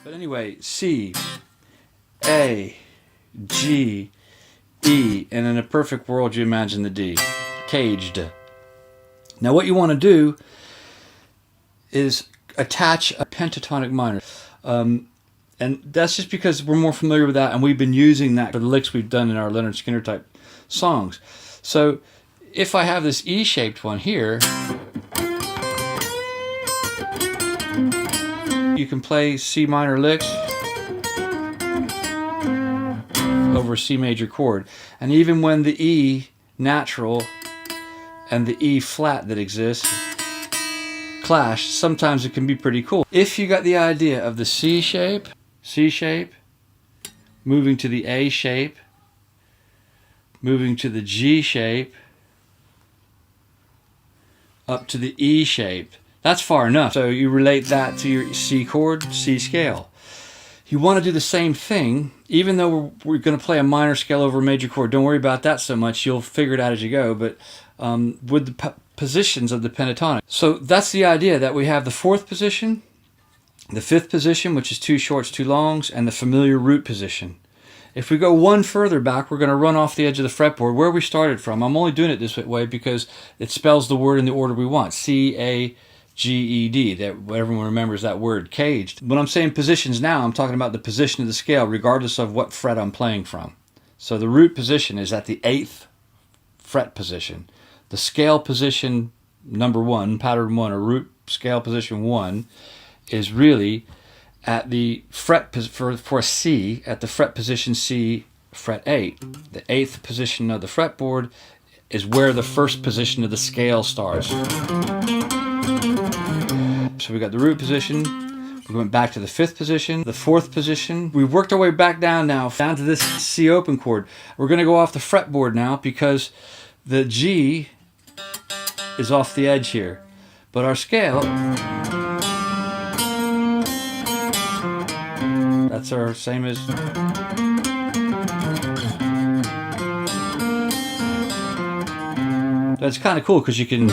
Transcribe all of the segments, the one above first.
But anyway, C, A, G, E, and in a perfect world you imagine the D. Caged. Now what you want to do is attach a pentatonic minor. And that's just because we're more familiar with that, and we've been using that for the licks we've done in our Leonard Skinner type songs. So if I have this E-shaped one here, you can play C minor licks over a C major chord. And even when the E natural and the E flat that exists clash, sometimes it can be pretty cool. If you got the idea of the C shape, moving to the A shape, moving to the G shape, up to the E shape, that's far enough. So you relate that to your C chord, C scale. You want to do the same thing, even though we're going to play a minor scale over a major chord. Don't worry about that so much. You'll figure it out as you go. But with the positions of the pentatonic. So that's the idea, that we have the fourth position, the fifth position, which is two shorts, two longs, and the familiar root position. If we go one further back, we're going to run off the edge of the fretboard where we started from. I'm only doing it this way because it spells the word in the order we want. C, A, G, E, D. That everyone remembers that word, caged. When I'm saying positions now, I'm talking about the position of the scale, regardless of what fret I'm playing from. So the root position is at the 8th fret position. The scale position number 1, pattern 1, or root scale position 1, is really at the fret for C, at the fret position C, fret 8. The 8th position of the fretboard is where the first position of the scale starts. So we got the root position, we went back to the 5th position, the 4th position. We've worked our way back down now, down to this C open chord. We're going to go off the fretboard now because the G is off the edge here. But our scale, that's our same as... That's kind of cool because you can...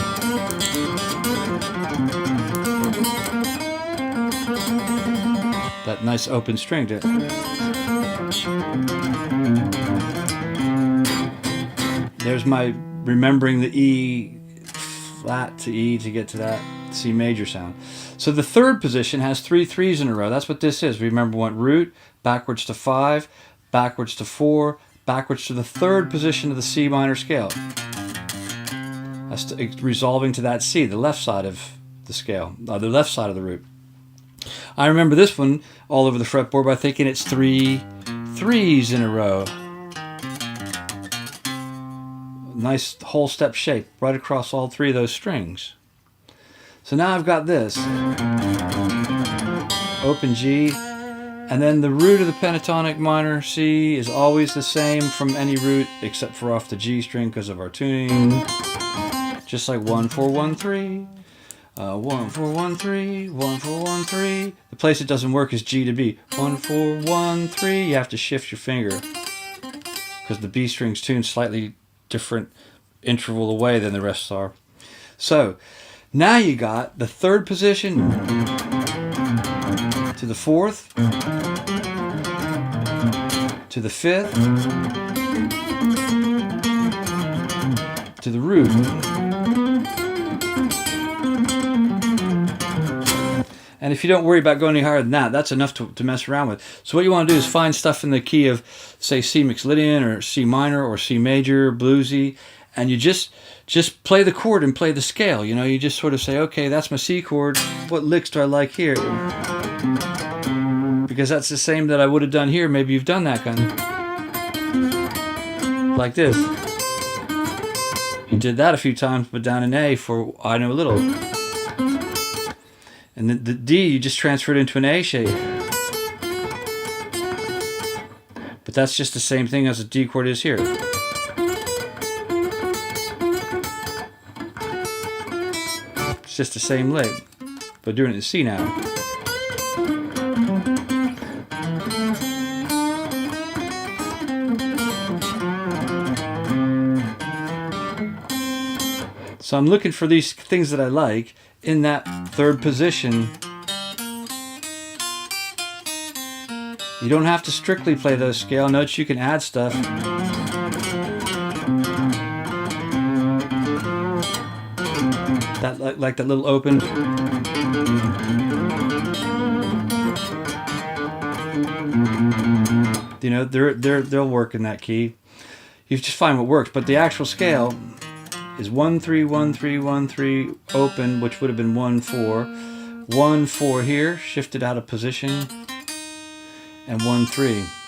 That nice open string to... There's my remembering the E flat to E to get to that C major sound. So the third position has 3 3s in a row. That's what this is. Remember, we went root, backwards to 5, backwards to 4, backwards to the 3rd position of the C minor scale. That's resolving to that C, the left side of the scale, the left side of the root. I remember this one all over the fretboard by thinking it's 3 3s in a row. Nice whole step shape right across all 3 of those strings. So now I've got this. Open G, and then the root of the pentatonic minor C is always the same from any root except for off the G string because of our tuning. Just like 1 4 1 3, 1 4 1 3, 1 4 1 3. The place it doesn't work is G to B. 1 4 1 3. You have to shift your finger because the B string's tuned slightly different interval away than the rest are. So now you got the 3rd position to the 4th to the 5th to the root. And if you don't worry about going any higher than that, that's enough to mess around with. So what you want to do is find stuff in the key of, say, C Mixolydian or C minor or C major, bluesy, and you just play the chord and play the scale. You know, you just sort of say, okay, that's my C chord. What licks do I like here? Because that's the same that I would have done here. Maybe you've done that kind of like this. You did that a few times, but down in A for I Know a Little. And then the D, you just transferred into an A shape. But that's just the same thing as a D chord is here. It's just the same lick, but doing it in C now. So I'm looking for these things that I like in that 3rd position You don't have to strictly play those scale notes, you can add stuff. That like that little open. You know, they'll work in that key. You just find what works, but the actual scale is 1 3 1 3 1 3 open, which would have been 1 4. 1 4 here, shifted out of position, and 1 3.